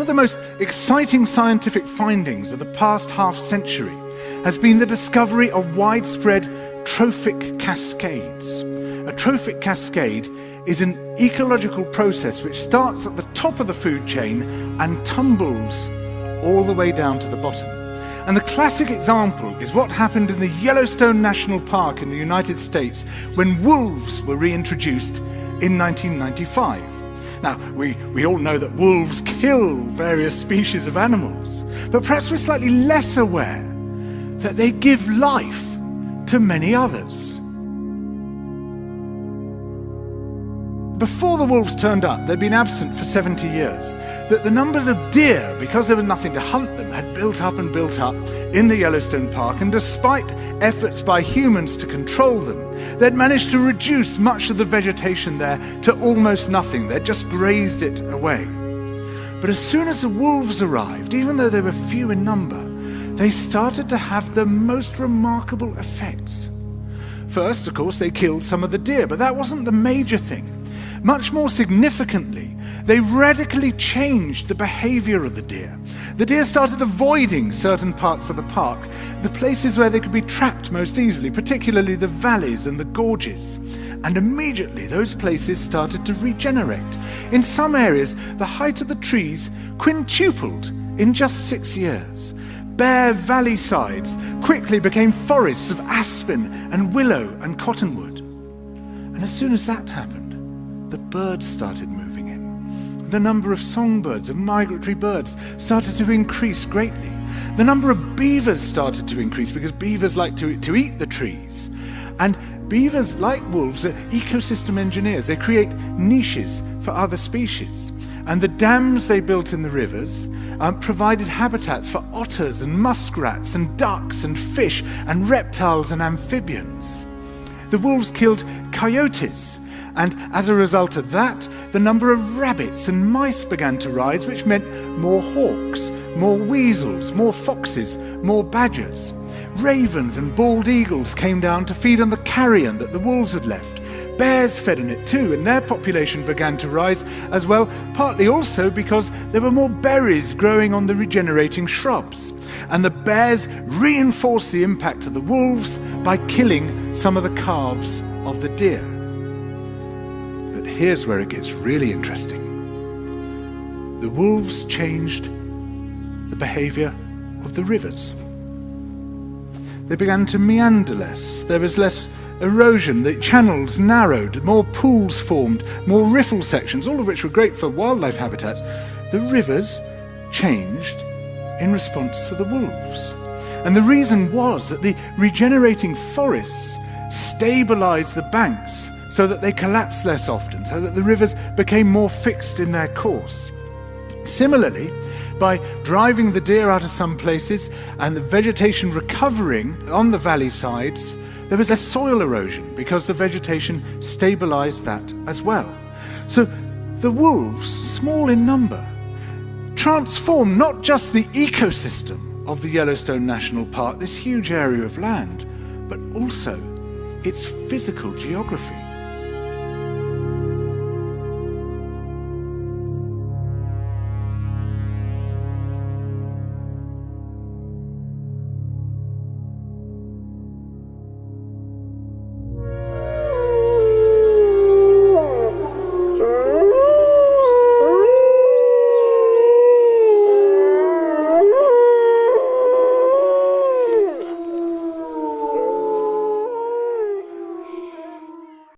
of the most exciting scientific findings of the past half-century has been the discovery of widespread trophic cascades. A trophic cascade is an ecological process which starts at the top of the food chain and tumbles all the way down to the bottom. And the classic example is what happened in the Yellowstone National Park in the United States when wolves were reintroduced in 1995. Now, we all know that wolves kill various species of animals, but perhaps we're slightly less aware that they give life to many others. Before the wolves turned up, they'd been absent for 70 years, that the numbers of deer, because there was nothing to hunt them, had built up and built up in the Yellowstone Park, and despite efforts by humans to control them, they'd managed to reduce much of the vegetation there to almost nothing. They'd just grazed it away. But as soon as the wolves arrived, even though they were few in number, they started to have the most remarkable effects. First, of course, they killed some of the deer, but that wasn't the major thing. Much more significantly, they radically changed the behavior of the deer. The deer started avoiding certain parts of the park, the places where they could be trapped most easily, particularly the valleys and the gorges. And immediately those places started to regenerate. In some areas, the height of the trees quintupled in just 6 years. Bare valley sides quickly became forests of aspen and willow and cottonwood. And as soon as that happened, the birds started moving in. The number of songbirds, of migratory birds, started to increase greatly. The number of beavers started to increase because beavers like to eat the trees. And beavers, like wolves, are ecosystem engineers. They create niches for other species. And the dams they built in the rivers provided habitats for otters and muskrats and ducks and fish and reptiles and amphibians. The wolves killed coyotes, and as a result of that, the number of rabbits and mice began to rise, which meant more hawks, more weasels, more foxes, more badgers. Ravens and bald eagles came down to feed on the carrion that the wolves had left. Bears fed on it too, and their population began to rise as well, partly also because there were more berries growing on the regenerating shrubs. And the bears reinforced the impact of the wolves by killing some of the calves of the deer. But here's where it gets really interesting. The wolves changed the behavior of the rivers. They began to meander less. There was less erosion. The channels narrowed, more pools formed, more riffle sections, all of which were great for wildlife habitats. The rivers changed in response to the wolves. And the reason was that the regenerating forests stabilized the banks so that they collapsed less often, so that the rivers became more fixed in their course. Similarly, by driving the deer out of some places and the vegetation recovering on the valley sides, there was a soil erosion because the vegetation stabilized that as well. So the wolves, small in number, transformed not just the ecosystem of the Yellowstone National Park, this huge area of land, but also its physical geography.